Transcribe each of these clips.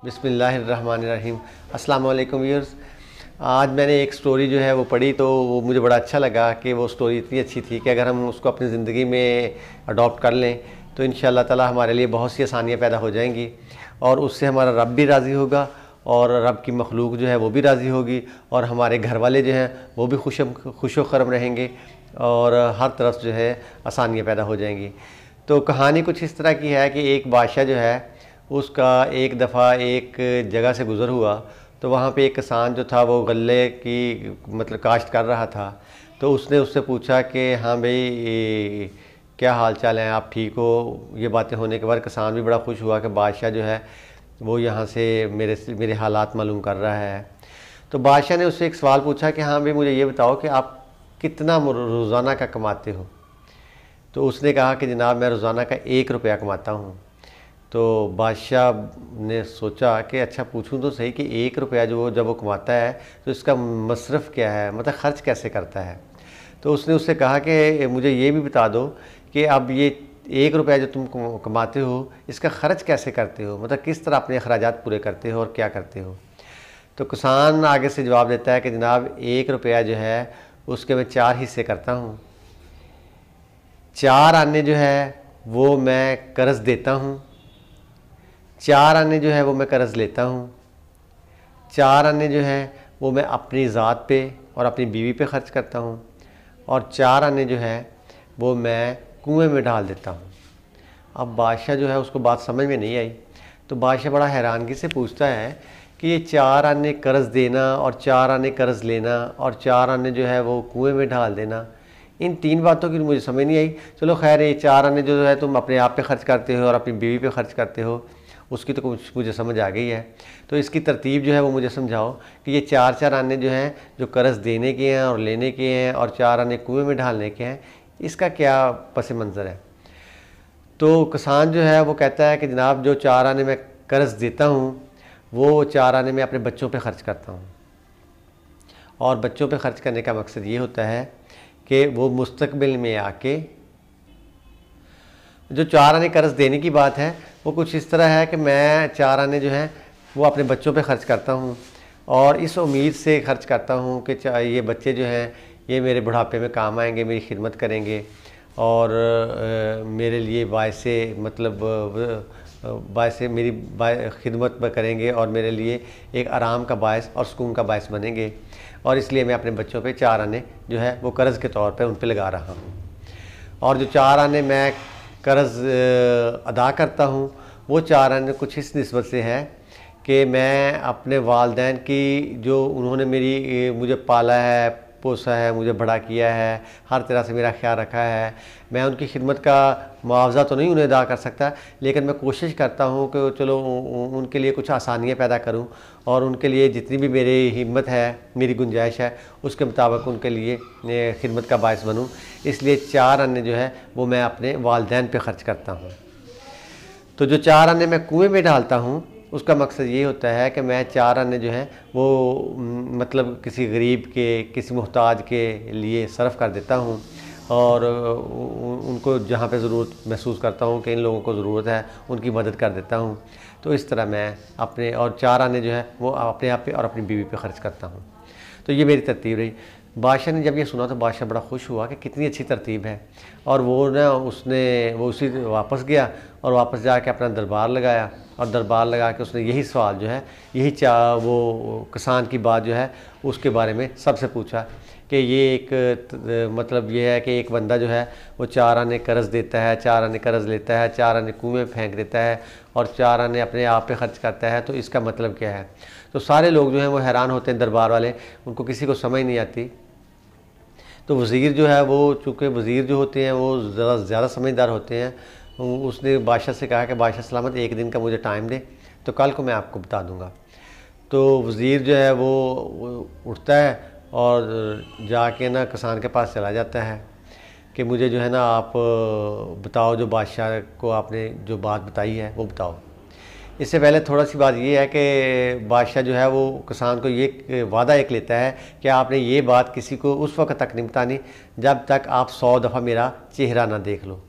बिस्मिल्लाहिर्रहमानिर्रहीम। अस्सलाम वालेकुम व्यूअर्स। आज मैंने एक स्टोरी जो है वो पढ़ी तो वो मुझे बड़ा अच्छा लगा कि वो स्टोरी इतनी अच्छी थी कि अगर हम उसको अपनी ज़िंदगी में अडॉप्ट कर लें तो इंशाअल्लाह ताला हमारे लिए बहुत सी आसानियाँ पैदा हो जाएंगी और उससे हमारा रब भी राज़ी होगा और रब की मखलूक जो है वो भी राज़ी होगी और हमारे घर वाले जो हैं वो भी खुश खरम रहेंगे और हर तरफ जो है आसानियाँ पैदा हो जाएंगी। तो कहानी कुछ इस तरह की है कि एक बादशाह जो है उसका एक दफ़ा एक जगह से गुज़र हुआ तो वहाँ पे एक किसान जो था वो गल्ले की मतलब काश्त कर रहा था। तो उसने उससे पूछा कि हाँ भाई क्या हाल चाल है, आप ठीक हो। ये बातें होने के बाद किसान भी बड़ा खुश हुआ कि बादशाह जो है वो यहाँ से मेरे हालात मालूम कर रहा है। तो बादशाह ने उससे एक सवाल पूछा कि हाँ भाई मुझे ये बताओ कि आप कितना रोज़ाना का कमाते हो। तो उसने कहा कि जनाब मैं रोज़ाना का 1 रुपया कमाता हूँ। तो बादशाह ने सोचा कि अच्छा पूछूं तो सही कि 1 रुपया जो जब वो कमाता है तो इसका मसरफ़ क्या है, मतलब ख़र्च कैसे करता है। तो उसने उससे कहा कि मुझे ये भी बता दो कि अब ये 1 रुपया जो तुम कमाते हो इसका ख़र्च कैसे करते हो, मतलब किस तरह अपने अखराजात पूरे करते हो और क्या करते हो। तो किसान आगे से जवाब देता है कि जनाब 1 रुपया जो है उसके मैं 4 हिस्से करता हूँ। 4 आने जो है वो मैं कर्ज़ देता हूँ, 4 आने जो है वो मैं कर्ज़ लेता हूँ, 4 आने जो है वो मैं अपनी ज़ात पे और अपनी बीवी पे ख़र्च करता हूँ और 4 आने जो है वो मैं कुएं में डाल देता हूँ। अब बादशाह जो है उसको बात समझ में नहीं आई। तो बादशाह बड़ा हैरानगी से पूछता है कि ये 4 आने कर्ज़ देना और 4 आने कर्ज़ लेना और 4 आने जो है वो कुएं में डाल देना, इन 3 बातों की मुझे समझ नहीं आई। चलो खैर, ये 4 आने जो है तुम अपने आप पे ख़र्च करते हो और अपनी बीवी पे ख़र्च करते हो उसकी तो कुछ मुझे समझ आ गई है। तो इसकी तरतीब जो है वो मुझे समझाओ कि ये 4 आने जो हैं जो कर्ज़ देने के हैं और लेने के हैं और 4 आने कुएं में डालने के हैं, इसका क्या पस मंज़र है। तो किसान जो है वो कहता है कि जनाब जो 4 आने मैं कर्ज़ देता हूँ वो 4 आने मैं अपने बच्चों पे ख़र्च करता हूँ और बच्चों पे ख़र्च करने का मकसद ये होता है कि वो मुस्तकबिल में आके जो 4 आने कर्ज़ देने की बात है वो कुछ इस तरह है कि मैं 4 आने जो हैं वो अपने बच्चों पे ख़र्च करता हूँ और इस उम्मीद से ख़र्च करता हूँ कि ये बच्चे जो हैं ये मेरे बुढ़ापे में काम आएंगे, मेरी खिदमत करेंगे और मेरे लिए बायसे मेरी खिदमत करेंगे और मेरे लिए एक आराम का बायस और सुकून का बायस बनेंगे और इसलिए मैं अपने बच्चों पे 4 आने जो है वो कर्ज़ के तौर पे उन पे लगा रहा हूँ। और जो 4 आने मैं कर्ज़ अदा करता हूँ वो 4 आने कुछ इस निस्बत से है कि मैं अपने वालिदैन की जो उन्होंने मुझे पाला है, पोसा है, मुझे बड़ा किया है, हर तरह से मेरा ख्याल रखा है, मैं उनकी खिदमत का मुआवज़ा तो नहीं उन्हें अदा कर सकता लेकिन मैं कोशिश करता हूँ कि चलो उनके लिए कुछ आसानियाँ पैदा करूँ और उनके लिए जितनी भी मेरी हिम्मत है, मेरी गुंजाइश है उसके मुताबिक उनके लिए खिदमत का बायस बनूँ। इसलिए 4 आने जो है वो मैं अपने वालिदैन पे ख़र्च करता हूँ। तो जो 4 आने मैं कुएं में डालता हूँ उसका मकसद ये होता है कि मैं 4 आने जो हैं वो मतलब किसी गरीब के, किसी मुहताज के लिए सर्फ़ कर देता हूँ और उनको जहाँ पे ज़रूरत महसूस करता हूँ कि इन लोगों को ज़रूरत है उनकी मदद कर देता हूँ। तो इस तरह मैं अपने और 4 आने जो है वो अपने आप पे और अपनी बीवी पे ख़र्च करता हूँ। तो ये मेरी तरतीब रही। बादशाह ने जब ये सुना तो बादशाह बड़ा खुश हुआ कि कितनी अच्छी तरतीब है और वो उसी वापस गया और वापस जाके अपना दरबार लगाया और दरबार लगा के उसने यही सवाल जो है वो किसान की बात जो है उसके बारे में सबसे पूछा कि ये एक मतलब ये है कि एक बंदा जो है वो 4 आने कर्ज़ देता है, 4 आने कर्ज़ लेता है, 4 आने कुएं में फेंक देता है और 4 आने अपने आप पे ख़र्च करता है, तो इसका मतलब क्या है। तो सारे लोग जो हैं वो हैरान होते हैं, दरबार वाले, उनको किसी को समझ नहीं आती। तो वज़ीर जो है वो चूँकि वज़ीर जो होते हैं वो ज़्यादा समझदार होते हैं, उसने बादशाह से कहा कि बादशाह सलामत 1 दिन का मुझे टाइम दे तो कल को मैं आपको बता दूंगा। तो वज़ीर जो है वो उठता है और जाके ना किसान के पास चला जाता है कि मुझे जो है ना आप बताओ, जो बादशाह को आपने जो बात बताई है वो बताओ। इससे पहले थोड़ा सी बात ये है कि बादशाह जो है वो किसान को ये वादा एक लेता है कि आपने ये बात किसी को उस वक्त तक नहीं बतानी जब तक आप 100 दफ़ा मेरा चेहरा ना देख लो।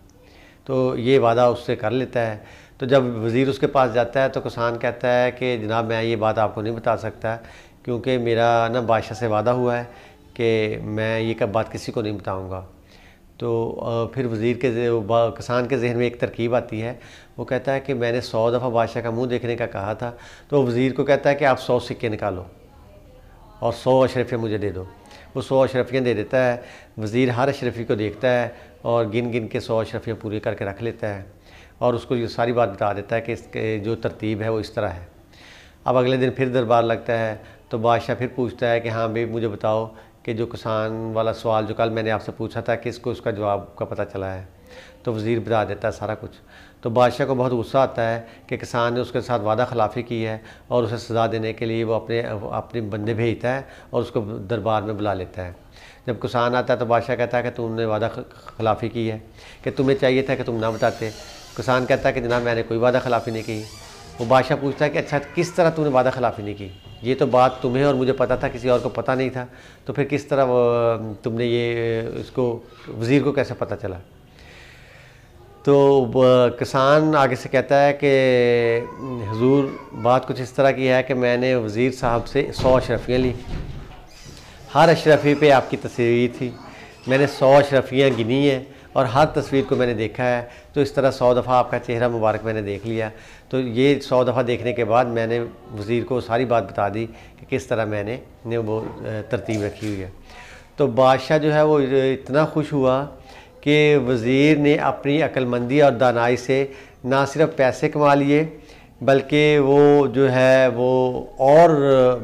तो ये वादा उससे कर लेता है। तो जब वज़ीर उसके पास जाता है तो किसान कहता है कि जनाब मैं ये बात आपको नहीं बता सकता क्योंकि मेरा ना बादशाह से वादा हुआ है कि मैं ये कब बात किसी को नहीं बताऊँगा। तो फिर वज़ीर के किसान के जहन में एक तरकीब आती है, वो कहता है कि मैंने 100 दफ़ा बादशाह का मुंह देखने का कहा था। तो वज़ीर को कहता है कि आप 100 सिक्के निकालो और 100 अशरफियाँ मुझे दे दो। वो 100 अशरफियाँ दे देता है। वज़ीर हर अशरफी को देखता है और गिन गिन के 100 अशरफियाँ पूरी करके रख लेता है और उसको ये सारी बात बता देता है कि इसके जो तरतीब है वो इस तरह है। अब अगले दिन फिर दरबार लगता है तो बादशाह फिर पूछता है कि हाँ भाई मुझे बताओ कि जो किसान वाला सवाल जो कल मैंने आपसे पूछा था किसको उसका जवाब का पता चला है। तो वज़ीर बता देता है सारा कुछ। तो बादशाह को बहुत गुस्सा आता है कि किसान ने उसके साथ वादा खिलाफ़ी की है और उसे सज़ा देने के लिए वो अपने बंदे भेजता है और उसको दरबार में बुला लेता है। जब किसान आता है तो बादशाह कहता है कि तुमने वादा खिलाफ़ी की है, कि तुम्हें चाहिए था कि तुम ना बताते। किसान कहता है कि जनाब मैंने कोई वादा खिलाफ़ी नहीं की। वो बादशाह पूछता है कि अच्छा किस तरह तूने वादा खिलाफ़ी नहीं की, ये तो बात तुम्हें और मुझे पता था, किसी और को पता नहीं था, तो फिर किस तरह तुमने ये इसको वज़ीर को कैसे पता चला। तो किसान आगे से कहता है कि हुजूर बात कुछ इस तरह की है कि मैंने वज़ीर साहब से 100 अशरफियाँ ली, हर अशरफी पे आपकी तस्वीर थी, मैंने 100 अशरफियाँ गिनी हैं और हर तस्वीर को मैंने देखा है। तो इस तरह 100 दफ़ा आपका चेहरा मुबारक मैंने देख लिया। तो ये 100 दफ़ा देखने के बाद मैंने वज़ीर को सारी बात बता दी कि किस तरह मैंने वो तरतीब रखी हुई है। तो बादशाह जो है वो इतना खुश हुआ कि वज़ीर ने अपनी अक्लमंदी और दानाई से ना सिर्फ पैसे कमा लिए बल्कि वो जो है वो और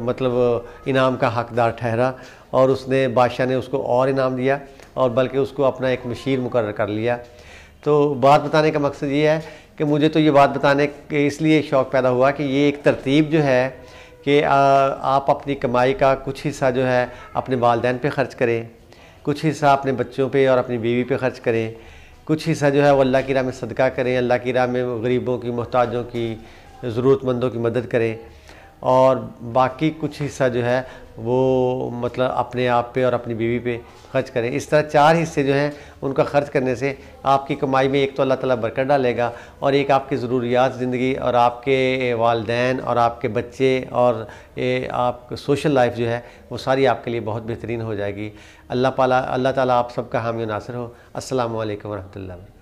मतलब इनाम का हकदार ठहरा और उसने बादशाह ने उसको और इनाम दिया और बल्कि उसको अपना एक मशीर मुकर्रर कर लिया। तो बात बताने का मकसद ये है कि मुझे तो ये बात बताने के इसलिए शौक़ पैदा हुआ कि ये एक तरतीब जो है कि आप अपनी कमाई का कुछ हिस्सा जो है अपने वालिदैन पे ख़र्च करें, कुछ हिस्सा अपने बच्चों पे और अपनी बीवी पे ख़र्च करें, कुछ हिस्सा जो है वो अल्लाह की राह में सदका करें, अल्लाह की राह में गरीबों की, मोहताजों की, ज़रूरतमंदों की मदद करें और बाकी कुछ हिस्सा जो है वो मतलब अपने आप पे और अपनी बीवी पे ख़र्च करें। इस तरह 4 हिस्से जो हैं उनका ख़र्च करने से आपकी कमाई में एक तो अल्लाह ताला बरकत डालेगा और एक आपकी ज़रूरियात ज़िंदगी और आपके वालिदैन और आपके बच्चे और आप सोशल लाइफ जो है वो सारी आपके लिए बहुत बेहतरीन हो जाएगी। अल्लाह ताला आप सबका हामी नासिर हो। अस्सलामु अलैकुम व रहमतुल्लाह।